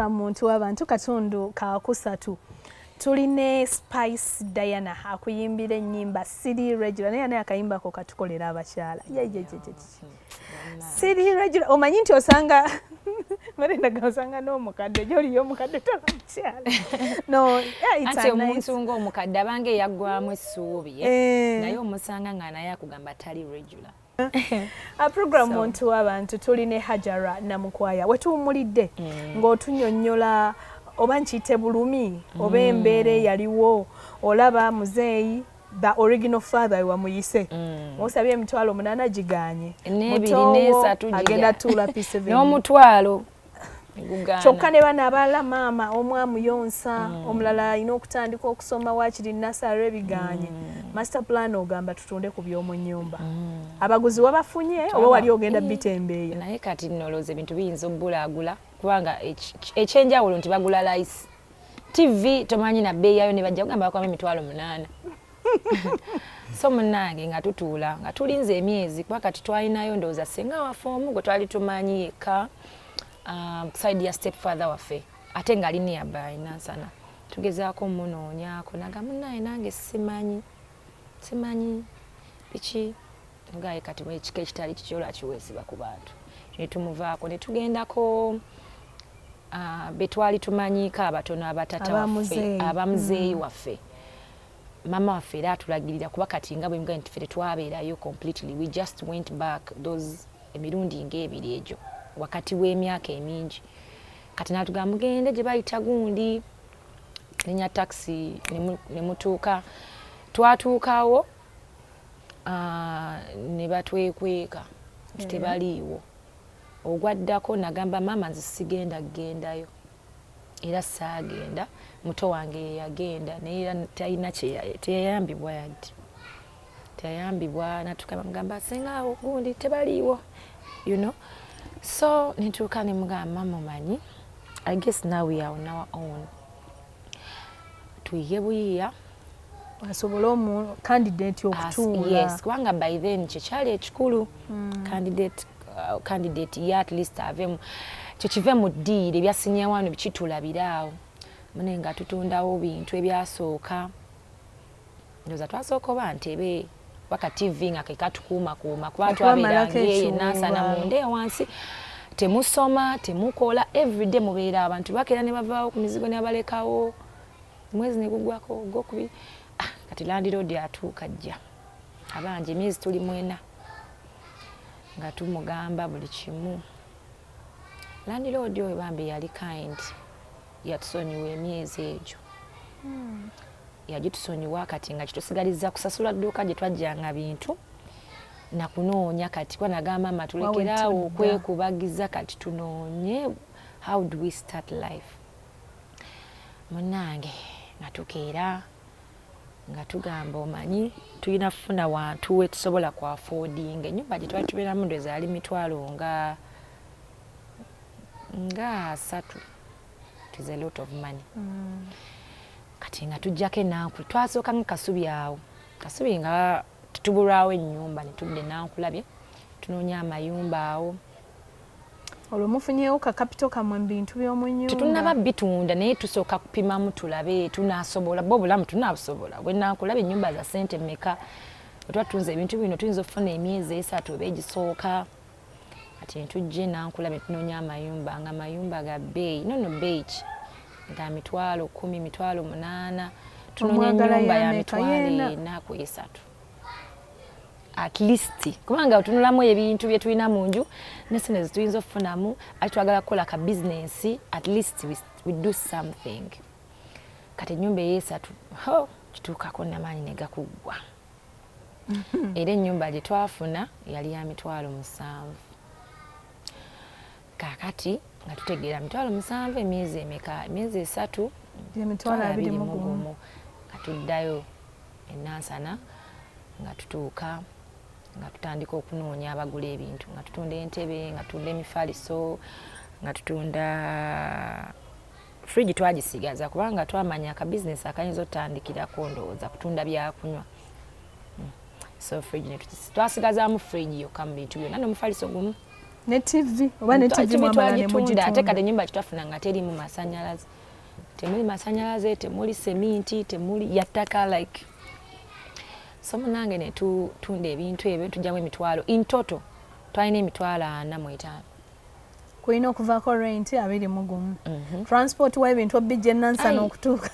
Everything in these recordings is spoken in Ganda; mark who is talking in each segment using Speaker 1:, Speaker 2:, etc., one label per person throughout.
Speaker 1: Muntu w'abantu katundu ka kusatu tuline Spice Diana akuyimbira ennyimba City Regular naye akayimba ko katukolera abakyala City Regular omanyi nti osanga marenda gausanga no mukadde joli yo mukadde tabakyala no it's
Speaker 2: ate omuntu ng'omukadde abange yaggwamu essuubi naye omusanga nga naye akugamba tali regular.
Speaker 1: A program muntu w'abantu tuline Hajara Namukwaya wetuwumulidde ng'otunyonnyola oba nkiyite bulumi oba embeera yaliwo olaba muzeeyi the original father wamuyise osabye emitwalo 8 giganye
Speaker 2: n'ebiri
Speaker 1: agenda tuula P7
Speaker 2: n'omutwalo
Speaker 1: kyokka ne bana abalala maama omwamuyonsa omulala alina okutandika okusoma waakiri nasale biganye master plan ogamba tutunde ku by'omu nnyumba abaguzi wabafunye oba wali ogenda bitembeeya
Speaker 2: naye kati noloza ebintu biyinza obbulaagula kubanga ekyenjawulo nti bagula lice TV tomanyi na bbeeyi yayo ne bajja kugamba bakwama emitwalo 8 so munnange nga tutuula nga tulinze emyezi kuba kati twalinayo ndowooza senga wafoomu gwe twali tumanyi yekka side ya stepfather waffe ate nga alina yabayi nansana tugezaako munoonyaako naga munnaye nange simanyi biki ngaye kati ekika ekitali kikyola kiweesiba ku bantu ne tumuvaako ne tugendako betwali tumanyiiko abatono abatata waffe abamuzeeyi waffe mama waffe era atulagirira kuba kati nga bwe mga nti ffe tetwabeerayo completely we just went back those emirundi ng'ebiri egyo wakati w'emyaka emingi kati natugamba mugende gye bayita gundi nenya taxi ne mutuuka twatuukawo ne batwekweka nti tebaliiwo ogwaddako nagamba mama nze sigenda kugendayo era saagenda muto wange yeyagenda naye era talina teyayambibwa yaddi teyayambibwa natukaba mugamba sengaawo gundi tebaliiwo you know. So nituuka ne mugamba mumanyi I guess now we are on our own tuyiye buyiya
Speaker 1: asobola omu candidate okutuula
Speaker 2: yes kubanga by then kyekyali ekikulu candidate ya at least avemu kyekive mu ddiiro ebyasinye wano bikitulabiraawo mune nga tutundawo bintu ebyasooka ndoza twasooka oba ntebe waka TV nga kekatukuuma kuba twabeeranga eyo nansana munde wansi temusoma temukola everyday mubeera abantu bakeera ne bavaawo ku mizigo ne balekawo mwezi ne gugwako gokubi kati landlord atuuka ajja abanje emyezi tuli 4 nga tumugamba buli kimu landlord oyo bambi yali kind yatusonyiwa emyezi egyo yagitusonyiwa kati nga kitusigaliza kusasula dduuka gye twajjanga bintu na kunoonya kati kwa nagamba mama tulekeraawo okwekubagiza kati tunoonye how do we start life munnange nga tukeera nga tugamba omanyi tulina kufuna wantu we tusobola ku affording ennyumba gye twali tubeeramu ndo ezaali mitwalo nga 3 it is a lot of money kati nga tujjako ennankula twasooka nga kasubi awo kasubi nga tutubulwawo ennyumba ne tudde enankulabye tunoonya amayumba awo
Speaker 1: olwo mufunyeewo ka capital kamwe mu bintu by'omu nnyumba
Speaker 2: tetunnaba bitunda naye tusooka kupimamu tulabe tunaasobola bo obulamu tunaabusobola bwe nankulaba ennyumba za ssente mmeka bwe tutunze ebintu bino tuyinza okufuna emyezi 3 oba egisooka kati ne tujja enankulabye tunoonya amayumba nga amayumba ga bbeeyi nono bbeeyi ki nga mitwalo 10 mitwalo 8 tunoonya ennyumba ya mitwalo 4 ku 3 at least kubanga otunulamu ebintu bye tulina mu nju nesene zituyinza okufunamu ati twagala kukola ka business at least we do something kati ennyumba ey'esatu kituukako namaanyi ne gakuggwa era ennyumba gye twafuna yali ya mitwalo 7 kakati nga tutegeera mitwalo 7 emyezi emeka emyezi 3
Speaker 1: emitwalo 21
Speaker 2: tuddayo enansana nga tutuuka nga tutandika okunoonya abagula ebintu nga tutunda entebe nga tutunda emifaliso nga tutunda fridge twagisigaza kubanga twamanya akabizinesi akayinza otandikirako ndowooza kutunda byakunywa. So fridge twasigazaamu fridge yokka mu bintu byonna n'omufaliso gumu
Speaker 1: ne TV oba ne TV mwamala ne mugitunda.
Speaker 2: Ate kati ennyumba kitwafuna nga terimu masanyalaze, temuli masanyalaze, temuli seminti, temuli yattaka like. So munange ne tutunda ebintu ebyo tujjamu emitwalo in total twalina emitwalo 45.
Speaker 1: Kulina okuvaako rent 21. Transport w'ebintu obijja Nansana okutuuka.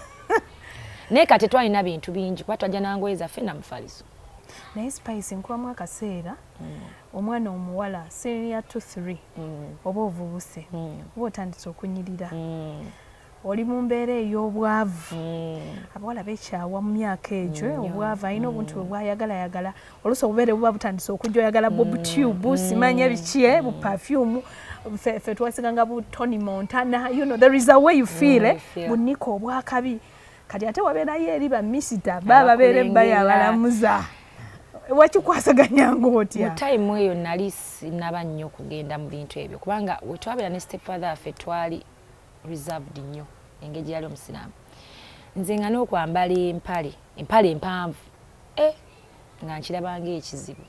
Speaker 2: Naye kati twalina bintu bingi kuba twajja nangoye zaffe na mufaliso.
Speaker 1: Naye Spice nkubamu akaseera omwana omuwala senior 2-3 oba ovubuse oba otandise okunyirira oli mu mbeera ey'obwavu abawala bekyawa mu myaka egyo obwavu alina obuntu bwe bwayagala oluusi obubeere buba butandise okujja oyagala bobutube simanya biki bu perfume ffe twasiganga bu Tony Montana, you know, there is a way you feel bunika obwakabi kati ate wabeerayo eri bamisita bababeere bayabalamuza wakikwasaganya ng'otya?
Speaker 2: Mu time eyo nali sinaba nnyo okugenda mu bintu ebyo kubanga we twabeera ne stepfather affe twali reserved nnyo engeri yali omusiraamu. Nze nga n'okwambala empale empanvu nga nkirabanga ekizibu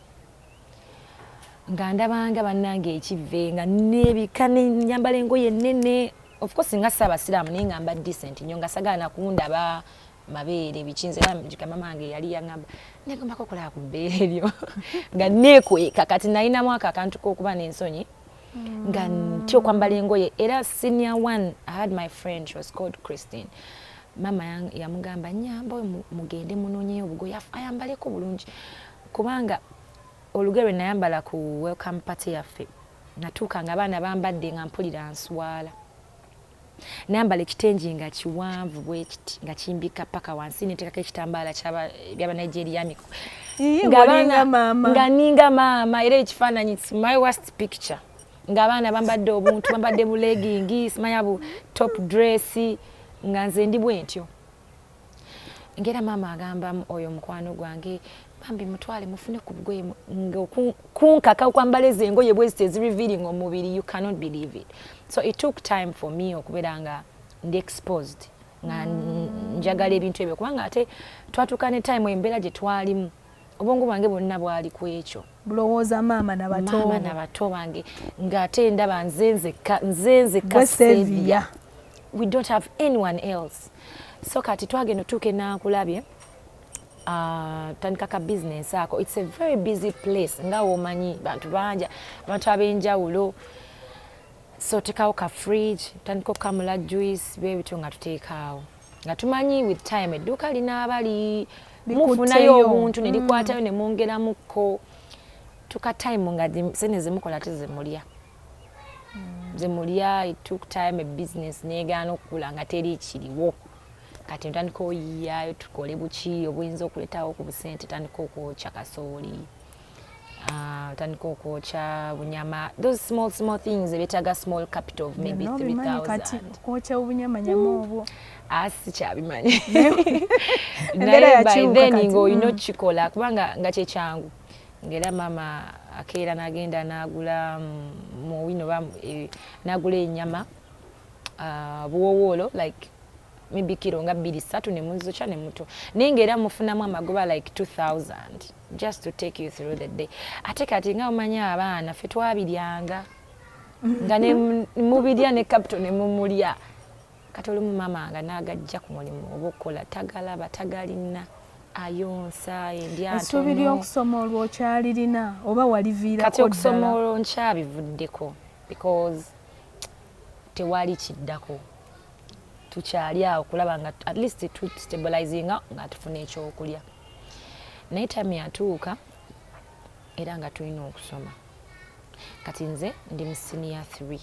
Speaker 2: nga ndabanga bannange ekivve nga neebika nyambala engoye ennene. Of course nga Ssaabasiraamu naye ngamba decent nnyo nga sagala kundaba mabeere bikinze mama wange yali yaŋŋamba negombako okola ku bbeere eryo nga neekweka kati nalinamu akantu k'okuba n'ensonyi nga ntya okwambala engoye. Era senior one I had my friend, she was called Christine. Mama yamugamba nyamba mugende munoonyeyo obugoye ayambaleko bulungi kubanga olugoye lwe nayambala ku welcome party yaffe natuuka nga abaana bambadde nga mpulira nswala. Nambala ekitengi nga kiwanvu bwe kiti nga kimbika paka wansi netekako ekitambaala byaba Nigeria miko nga ninga mama era ekifaananyi my worst picture nga abaana bambadde obuntu bambadde bulegingi simanya bu top dress nga nze ndi bwentyo. Ngera mama agamba oyo mukwano gwange bambi mutwale mufune ku bugoye kunkaka okwambala ezo engoye bwe zitezi revealing omubiri, you cannot believe it. So it took time for me okubeera nga ndi exposed nga njagala ebintu ebyo kubanga ate twatuuka ne time embeera gye twalimu obwongo bwange bwonna bwali ku ekyo
Speaker 1: bulowooza maama
Speaker 2: nabato bange ng'ate ndaba nzenze Savia. We don't have anyone else. So kati twagenda tuuke Nankulabye tandika ka business ako. It's a very busy place nga womanyi bantu banja bantu ab'enjawulo. So tekaawo ka fridge tandika okamula juice byebitu nga tuteekaawo nga tumanyi with time edduuka linaaba mufunayo obuntu ne likwatayo ne mwongeramuko tuka time nga sene zemukola tezemulya zemulya. It took time, a business neegaana okukula nga teri kiriwo kati ntandika oyiyayo tukole buki obuyinza okuleetawo ku busente. Tandika okwokya kasooli tandika okwokya bunyama, those small things ebetaga small capital of maybe 3,000.
Speaker 1: Kwokya obunyama nyama obwo
Speaker 2: sikyabimanyi naye by then ng'olina okikola kubanga nga kyekyangu. Ngera mama akeera n'agenda n'agula mu wino n'agula ennyama buwowoolo like maybe kilo nga 2-3 ne muzokya ne muto naye ngera mufunamu amagoba like 2,000 just to take you through the day. Ate kati nga omanya abaana ffe twabiryanga nga ne mubirya ne capital ne mumulya kati olumu mama nga n'agajja ku mulimu oba okukola tagalaba tagalina ayonsa endya ntono.
Speaker 1: Essuubi ly'okusoma olwo okyalirina oba waliviirako ddala?
Speaker 2: Kati okusoma olwo nkyabivuddeko because tewali kiddako. Tukyali awo kulaba nga at least stabilizinga nga tufuna ekyokulya. Naye time yatuuka era nga tulina okusoma. Kati nze ndi mu senior 3.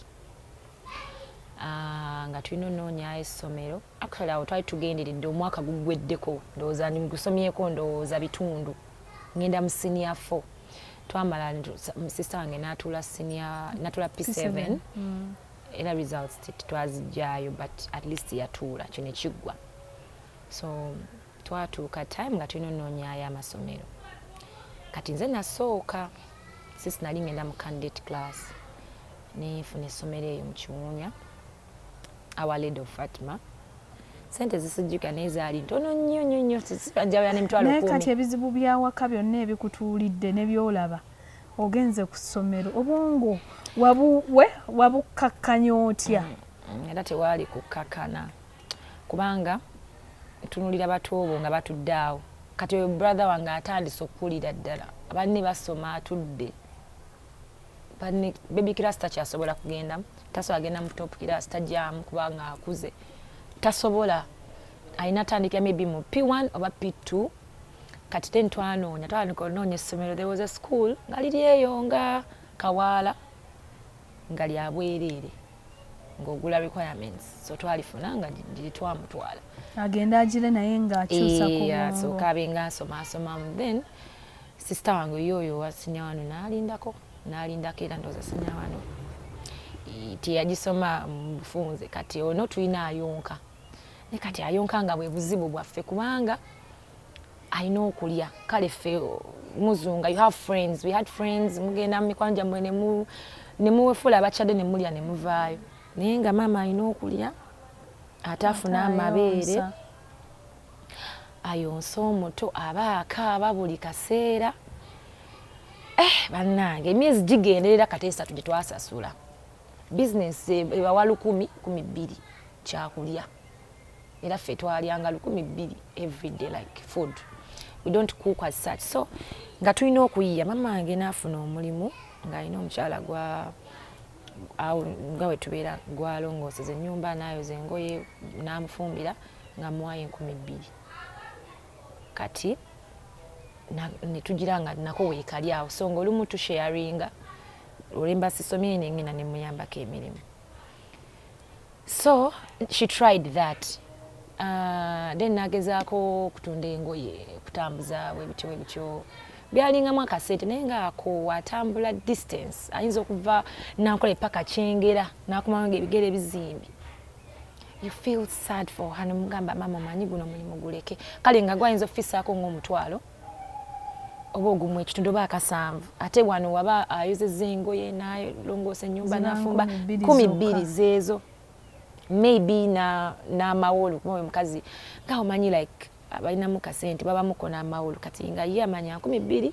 Speaker 2: Nga tulina onoonya essomero. Actually awo twali tugenderedde omwaka gugweddeko ndowooza gusomyeko ndowooza bitundu. Ngenda mu senior 4. Twamala sister wange n'atuula P7. Era results twazijjayo but at least yatuula kyo ne kiggwa. So twatuuka time nga tulina onoonyayo amasomero kati nze nasooka sisi nali ngenda mu candidate class nefuna essomero eyo mu Kiwunya Our Lady of Fatima sente zisijjuka nezaali ntono nnyo sibajjawya n'emitwalo 10
Speaker 1: naye kati ebizibu byawaka byonna ebikutuulidde ne byolaba ogenze ku ssomero obwongo wabukkakkanya otya?
Speaker 2: Era tewaali kukkakana kubanga tunulira batoobo nga batudde awo kati oyo brother wange atandise okuwulira ddala banne basoma atudde banne baby class takyasobola kugenda tasobola agenda mu top class tajjaamu kubanga akuze tasobola ayina tandika maybe mu P1 oba P2 kati ten twanoonya twanonya essomero there was a school nga liri eyo nga Kawaala nga lya bwereere ng'ogula requirements so twalifuna nga liri twamutwala
Speaker 1: agenda agire naye ng'akyusa ku
Speaker 2: bwongo so kabenga asoma then sister wange yoyo wa senior wano n'alindako era ndowooza senior wano teyagisoma mu bufunze kati ono tulina ayonka ne kati ayonka nga bwe buzibu bwaffe kubanga alina okulya kale ffe muzunga you have friends we had friends mugenda mu mikwano gyammwe ne muwefula abakyadde ne mulya ne muvaayo naye nga maama alina okulya ate afuna amabeere ayonsa omuto aba akaaba buli kaseera bannange emyezi gigenderera kati 3 gye twasasula business ebawa 1,200 kyakulya era ffe twalyanga 200 every day like food we don't cook as such so nga tulina okuyiya mama wange n'afuna omulimu ng'alina omukyala nga we tubeera gwalongooseza ennyumba n'ayoza engoye n'amufumbira nga muwayo 2,000 kati ne tugira nga nako weekali awo so ng'olumu tusharinga olemba sisomye nengenda ne muyambako emirimu so she tried that then nagezaako okutunda engoye okutambuza webityo byalingamu akasente naye ngaako watambula distance ayinza okuva nakola epaka Kyengera nakumawo ng'ebigere bizimbi you feel sad for her nomugamba mama manyi guno mulimu guleke kale nga gwayinza ofisaako ng'omutwalo oba ogumu ekitundu oba akasanvu ate wano waba ayozezza engoye nalongoosa ennyumba nafumba 12 zeezo maybe n'amawolu kuba omukazi nga omanyi like abalinamu kasente babamuko n'amawolu kati nga ye amanya 12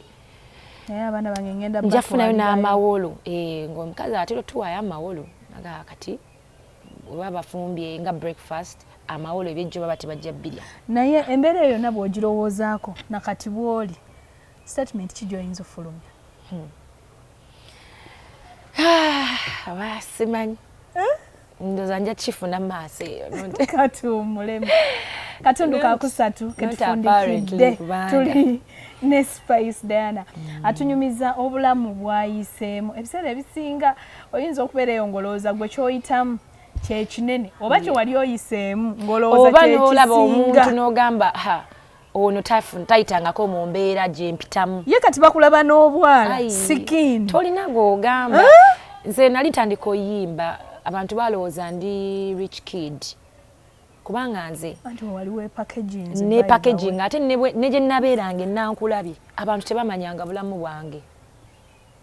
Speaker 1: naye abaana bange ngenda
Speaker 2: njafunayo n'amawolu ng'omukazi ate tuwaayo amawolu aga kati oba bafumbye nga breakfast amawolu ebyejjo baba tebajja birya
Speaker 1: naye embeera eyo nabwe ogirowoozaako nakati bw'oli statement ki gy'oyinza ofulumya
Speaker 2: simanyi ndoza nja kifuna maaso eyo
Speaker 1: katuumulemu katundu kakusatu ketufundikidde tuli ne Spice Diana atunyumiza obulamu bwayiseemu ebiseera ebisinga oyinza okubeera eyo ngolooza gwe kyoyitamu kyekinene oba kye wali oyiseemu ngolooza kyekisinga
Speaker 2: oba n'olaba omuntu n'ogamba ono tayitangako mu mbeera gye mpitamu
Speaker 1: ye kati bakulaba n'obwala sikini
Speaker 2: tolina g'ogamba nze nali tandika oyimba abantu balowooza ndi rich kid kubanga nze ne packaging ate ne gye nabeeranga enankulabye abantu tebamanyanga bulamu bwange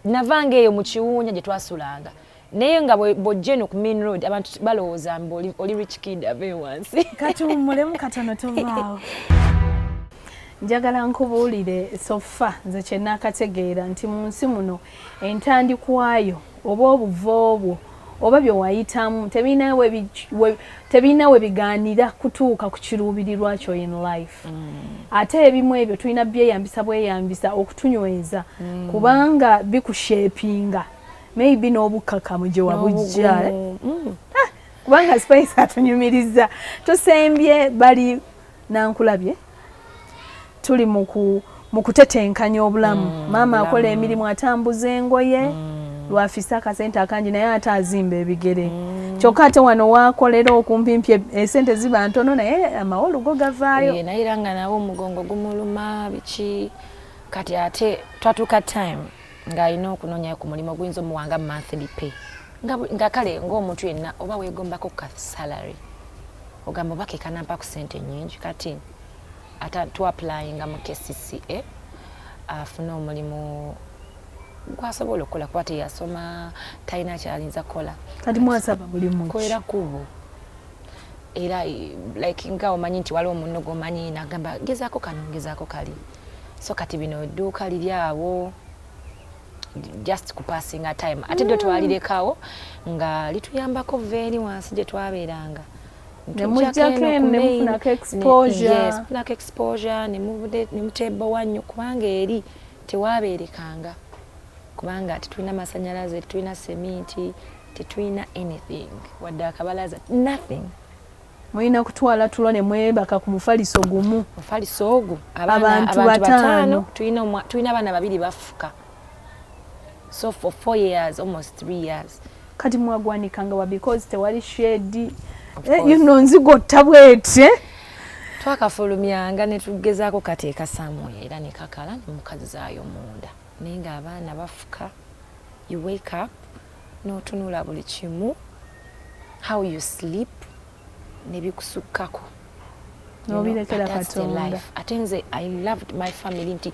Speaker 2: navanga eyo mu Kiwunya gye twasulanga naye nga bw'ojja eno ku main road abantu balowooza mbu oli rich kid ave wansi
Speaker 1: katuumulemu katono tovaawo njagala nkubuulire sofa nze kye naakategeera nti mu nsi muno entandikwayo oba obuva obwo oba bye wayitamu tebina we bigaanira kutuuka ku kiruubirirwa kyo in life ate ebimu ebyo tulina bweyambisa okutunyweza kubanga bikushepinga maybe n'obukkakamu gye wabujja kubanga Spice atunyumiriza tusembye bali nankulabye tuli mu kutetenkanya obulamu maama akola emirimu atambuza engoye lwafisa akasente akangi naye ate azimba ebigere kyokka ate wano waakolera okumpimpye esente ziba ntono naye amawolu go gavaayo
Speaker 2: naye era nga nawo omugongo gumuluma biki kati ate twatuuka time ng'alina okunoonya ku mulimu oguyinza omuwanga monthly pay nga kale ng'omuntu yenna oba weegombako ka salary ogamba oba kekanampa ku sente nnyingi kati tu applyinga mu KCCA afuna omulimu gwasobola okukola kuba teyasoma talina kyalinza kukola
Speaker 1: kati mwasaba mulimu
Speaker 2: kolera kubo era like nga omanyi nti waliwo munno gwomanyi nagamba gezaako kali so kati bino edduuka liri awo just kupassinga time ate ddyo twalirekawo nga lituyambako veeri wansi gye twabeeranga
Speaker 1: nemufunako
Speaker 2: exposure nemuteeba wannyo kubanga eri tewabeerekanga kubanga tetulina amasannyalaze tetulina seminti tetulina anything wadde akabalaza nothing
Speaker 1: mulina kutwala tulo ne mwebaka ku mufaliso gumu
Speaker 2: mufaliso ogwo
Speaker 1: abantu bataano
Speaker 2: tulina abaana babiri bafuka so for 4 years almost 3 years
Speaker 1: kati mwagwanikanga wa because tewali shade nzigotta bwete
Speaker 2: twakafulumyanga ne tugezaako kateeka samoya era ne kakala ne mukazi zaayo munda naye ng'abaana bafuka you wake up n'otunula buli kimu how you sleep nebikusukkako
Speaker 1: nobirekera Katonda
Speaker 2: ate nze I loved my family nti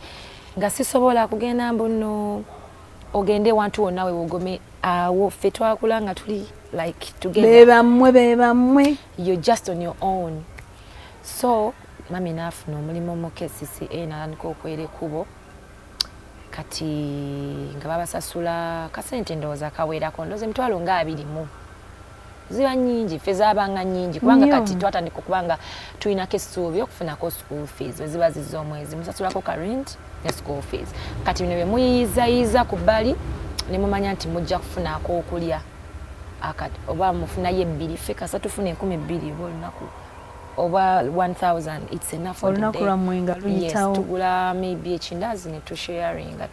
Speaker 2: nga sisobola kugenda mbuno ogende wantu wonna we wogome awo ffe twakula nga tuli like together
Speaker 1: bebamwe
Speaker 2: you're just on your own so mami nafuna omulimu mu KCCA nalandika okwera ekkubo kati nga babasasula kasente ndowooza kaweerako ndowooza emitwalo nga 20 ziba nyingi ffe zaabanga nyingi kubanga kati twatandika okubanga tulinako essuubi okufunako school fees weziba zizza omwezi musasulako ka rent ne school fees kati bino bye muyiyizayiza ku bbali ne mumanya nti mujja kufunako okulya oba mufunayo ebbiri ffe kasa tufuna 2,000 olunaku oba 1,000 it's enough for the day.
Speaker 1: Olunaku lwamwenga luyitawo.
Speaker 2: Yes, tugula maybe echindazi ne tusharinga.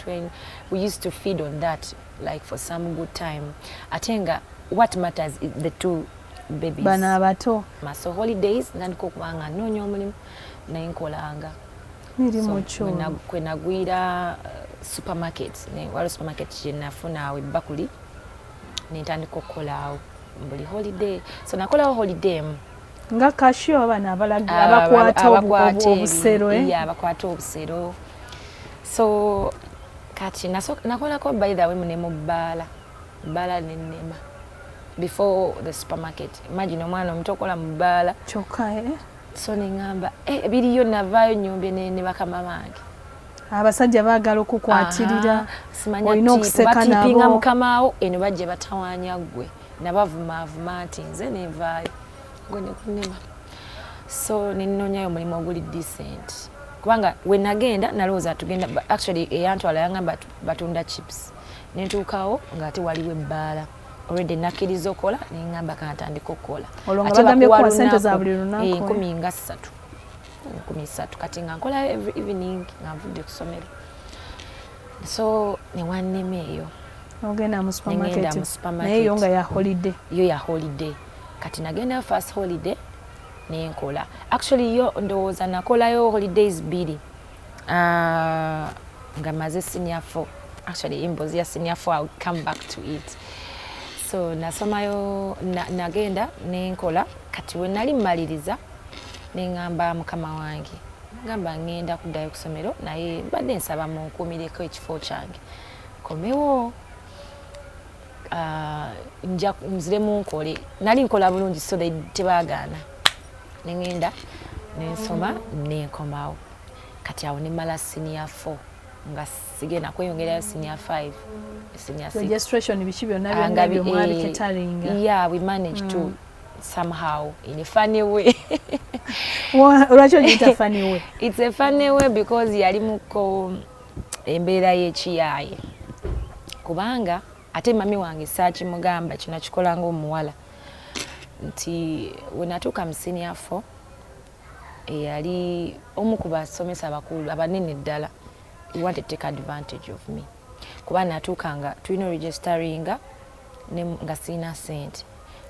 Speaker 2: We used to feed on that like for some good time. Atenga what matters is the 2 babies.
Speaker 1: Bana abato.
Speaker 2: So holidays nandiko kubanga nonyo omulimu naye nkolanga.
Speaker 1: Mirimu kyo.
Speaker 2: Kwenagwira supermarkets ne wali supermarket je nafuna we bakuli nintandika okukolaawo buli holiday. So nakolawo holiday
Speaker 1: nga kasho abana abakwata obusero
Speaker 2: abakwata obusero so kati nakolako by the way mune mu bbala nenema before the supermarket imagine omwana omuto okola mu bbala
Speaker 1: kyokka
Speaker 2: so nengamba biriyo navaayo nnyumba ne bakama bange
Speaker 1: abasajja baagala okukwatirira olina okuseka
Speaker 2: nabo mukamaawo eno bajje batawaanya ggwe nabavumavuma nti nze nenvaayo gone kunema so ninonyayo omulimu oguli decent kubanga we nagenda nalowooza tugenda actually eyantwala yangamba batunda chips nentuukawo nga ate waliwo ebbaala already nakkiriza okola nengamba kanatandika okukola
Speaker 1: olwo nga bagambye kuwa sente za buli lunaku
Speaker 2: 13 kati nga nkola every evening nga nvudde ku ssomero so newannema eyo
Speaker 1: ogenda mu supermarket naye yo nga ya holiday
Speaker 2: yo ya holiday kati nagenda first holiday nenkola actually yo ndowooza nakolayo holidays 2 nga maze senior 4 actually imbozi ya senior 4 I'll come back to it so nasomayo nagenda nenkola kati we nali mmaliriza nengamba mukama wange ngamba ngenda kuddayo ku ssomero naye badde nsaba munkuumireko ekifo kyange komewo nja nziremu nkole nali nkola bulungi so tebaagaana nengenda nensoma nenkomawo kati awo nemala senior 4 nga sigenda kweyongerayo senior 5 senior 6
Speaker 1: registration biki byonna byonna mwali ketalinga
Speaker 2: yeah we managed to somehow in a funny way
Speaker 1: lwaki ogiyita funny way
Speaker 2: it's a funny way because yali muko embeera y'ekiyaaye kubanga ate mami wange saakimugamba kino kikola ng'omuwala nti wenatuuka mu senior 4 eyali omu ku basomesa abakulu abanene ddala he wanted to take advantage of me kuba natuuka nga tulina registeringa nga sirina sente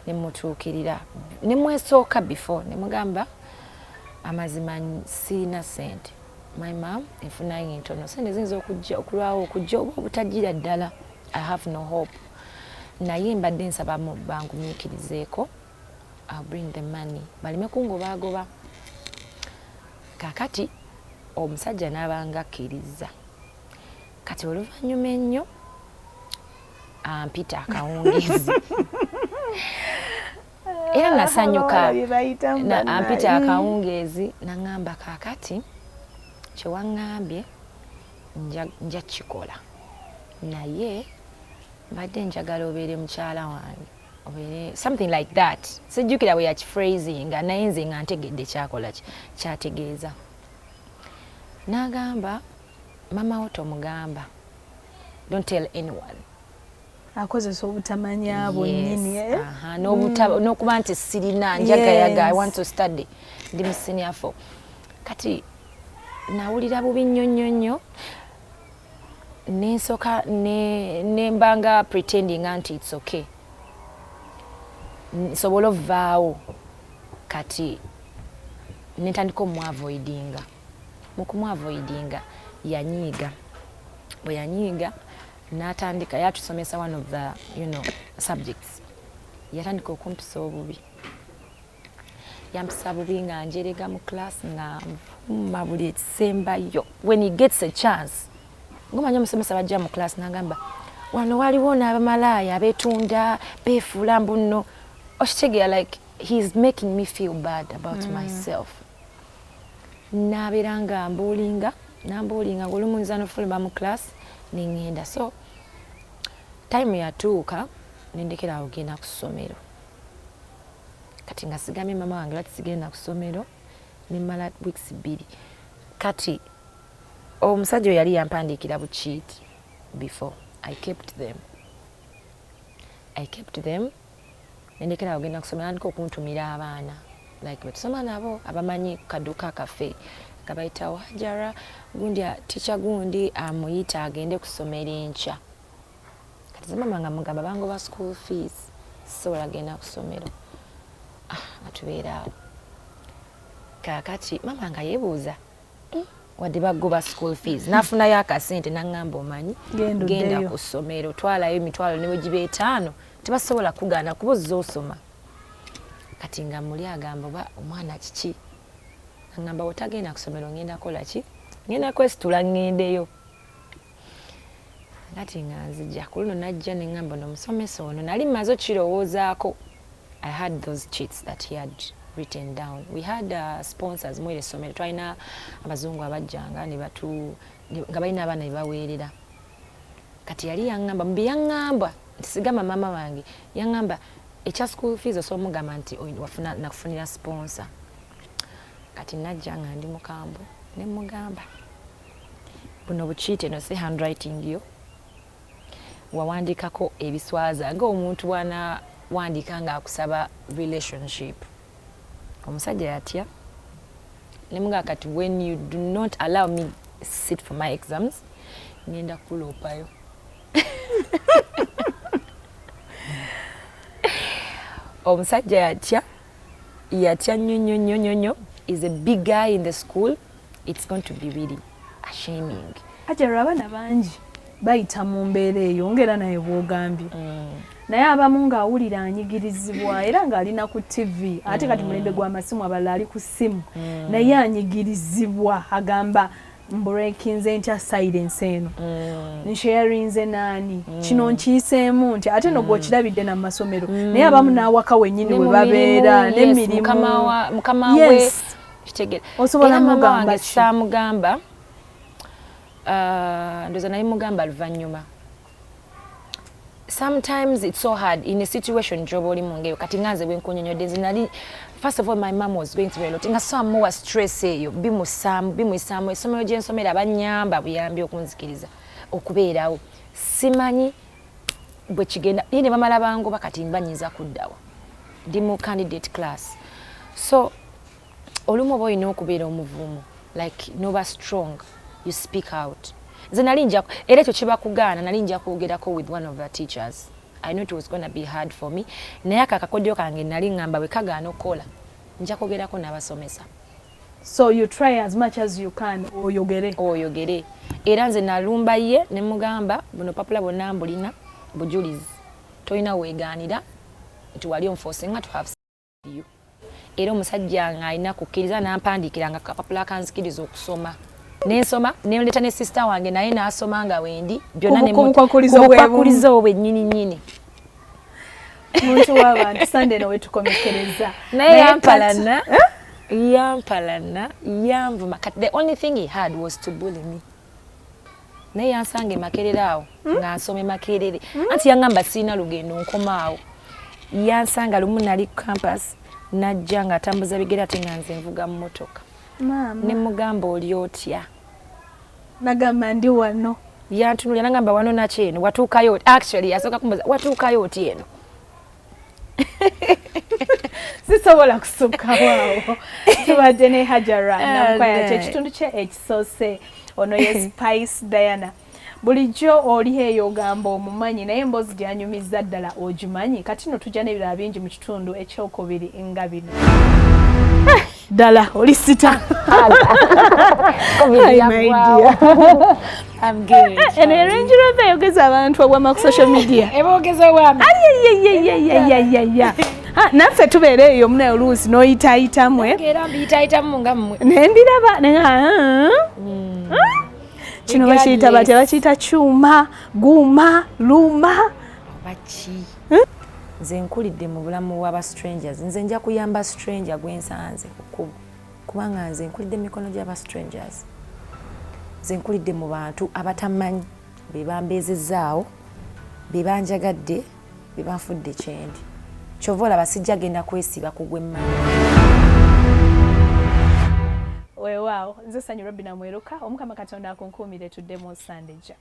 Speaker 2: nemutuukirira nemwesooka before nemugamba amazima sirina sente my mom enfunayo entono sente ziyinza okulwawo okujja oba obutagira ddala I have no hope naye mbadde nsaba bangumiikirizeeko I'll bring the money balime kungobagoba kakati omusajja n'abanga akkiriza kati oluvannyuma ennyo ampita akawungeezi era nasanyuka ampita akawungeezi naŋŋamba kakati kyewaŋŋambye nja kikola naye mbadde njagala obeere mukyala wange obeere something like that sijjukira bwe yakiphrasing naye nze nga ntegedde kyakola kyategeeza n'agamba mama wo tomugamba don't tell anyone
Speaker 1: akozesa obutamanya bwennyini
Speaker 2: n'okuba nti sirina njagayaga I want to study ndi mu senior 4 kati nawulira bubi nnyo nensoka nembanga pretending nti it's okay nsobola ovaawo kati nentandika omuavoidinga mu kumuavoidinga yanyiiga bwe yanyiiga n'atandika yatusomesa one of the subjects yatandika okumpisa obubi yampisa bubi nga njerega mu class nga nvuma buli ekisembayo when he gets a chance ngomanya omusomesa bajja mu class n'agamba wano waliwo n'abamalaaya abeetunda beefuula mbunno okitegeera like he's making me feel bad about myself n'abeera nga nambuulinga ng'olumu nza n'ofuluma mu class nengenda so time yatuuka nendekera awo genda ku ssomero kati nga sigamye mama wange lwaki sigenda ku ssomero nemmala weeks 2 kati omusajja yali yampandiikira bukiiti before I kept them nendekera awo genda ku ssomero andika okuntumira abaana like betusoma nabo abamanyi kaduka kafe kabayitawo Hajara gundi teacher gundi amuyita agende kusomera enkya kati mama nga mugamba bango ba school fees so agenda kusomero atubeera kakati mama nga yebuuza wadde bagoba school fees nafunayo akasente naŋŋamba omanyi genda ku ssomero twalayo emitwalo ne bwe giba 5 tebasobola kugaana kuba ozza osoma kati nga muli agamba oba omwana kiki ngamba otagenda ku ssomero ngenda kola ki ngenda kwesitula ŋŋendeyo kati nga nzija ku luno najja ne ŋŋamba n'omusomesa ono nali mmaze okirowoozaako I had those cheats that he had written down. We had sponsors mwere ssomero twalina abazungu abajjanga nga balina abaana be baweerera kati yali yaŋŋamba mbi yaŋŋamba nti sigamba mama wange yaŋŋamba ekya school fees osomugamba nti nakufunira sponsor kati najja nga ndi mukambwe ne mugamba buno bukiite no si handwriting yo wawandikako ebiswaza ng'omuntu bwana wandika nga akusaba relationship omusajja yatya ne mugamba kati when you do not allow me sit for my exams ngenda kuloopayo omusajja yatya nnyo is a big guy in the school. It's going to be really shaming.
Speaker 1: Hajara abaana bangi bayita mu mbeera eyo ngera naye bw'ogambye. Naye abamu ng'awulira anyigirizibwa era ng'alina ku TV ate kati mulembe gw'amasimu abalala ali ku ssimu naye anyigirizibwa agamba mbreakinze ntya silence eno nsharinze nani kino nkiyiseemu nti ate no gw'okirabidde na masomero naye abamu n'awaka wennyini we babeera n'emirimu
Speaker 2: mukama we kitegera
Speaker 1: osobola mugamba
Speaker 2: samugamba ndoza naye mugamba luvannyuma. Sometimes it's so hard in a situation job oli mungeyo kati nganze bwenkunyonyodde zinali first of all my mom was going through a lot nga so more stress eyo bimuisamu esomero gyensomera abanyamba buyambi okunzikiriza okubeerawo simanyi bwe kigenda yine bamala bango bakati mbanyiza kuddawa ndi mu candidate class so olumu boy no kubeera omuvumu like no strong you speak out Zinalinja era ekyo kiba kugaana nalinja kwogerako with one of the teachers. I knew it was going to be hard for me. Naye akakodyo kange nali ngamba bwe kagaana okola nja kwogerako n'abasomesa.
Speaker 1: So you try as much as you can oyogere.
Speaker 2: Era nze nalumba ye ne mugamba buno papula bonna mbulina bujulizi. Toyina weegaanira nti wali onforcing to have you. era omusajja nga alina kukkiriza n'ampandiikiranga akapapula kanzikiriza okusoma n'ensoma neoleta ne sister wange naye n'asoma nga wendi byonna
Speaker 1: kubukwakuliza
Speaker 2: obwennyini
Speaker 1: muntu w'abantu Sunday no wetukomekereza
Speaker 2: naye yampalana yanvuma kati the only thing he had was to bully me naye yansange Makerere awo nga nsome Makerere anti yangamba siina lugendo nkomaawo yansanga lumu nali campus najja nga atambuza bigere ate nga nze nvuga mu motoka ne mugamba oli otya
Speaker 1: nagamba ndi wano
Speaker 2: yantunulira nagamba wano nakyeno watuukayo actually yasooka kumbuza watuukayo oti eno
Speaker 1: sisobola kusukka waawo tubadde ne Hajara Namukwaya kyekitundu kye ekisoose ono ye Spice Diana bulijjo oli eyo ogamba omumanyi naye emboozi gyanyumiza ddala ogimanyi kati no tujja n'ebirala bingi mu kitundu ekyokubiri nga bino ddala oli sita eno Range Rover eyogeza abantu obwama ku social media
Speaker 2: eboogeza obwama
Speaker 1: naffe tubeera eyo munaye oluusi n'oyitaayitamu nendiraba kino bakiyita batya bakiyita kyuma guuma luuma
Speaker 2: baki nze nkulidde mu bulamu bw'aba strangers nze nja kuyamba stranger gwensanze kubanga nze nkulidde emikono gy'aba strangers nze nkulidde mu bantu abatamanyi be bambeezezzaawo be banjagadde be banfudde kyendi kyova olaba sijja genda kwesiba ku gwemmanyi
Speaker 1: weewaawo nze Sanyu Robina Mweruka Omukama Katonda akunkuumire tudde mu Sunday ja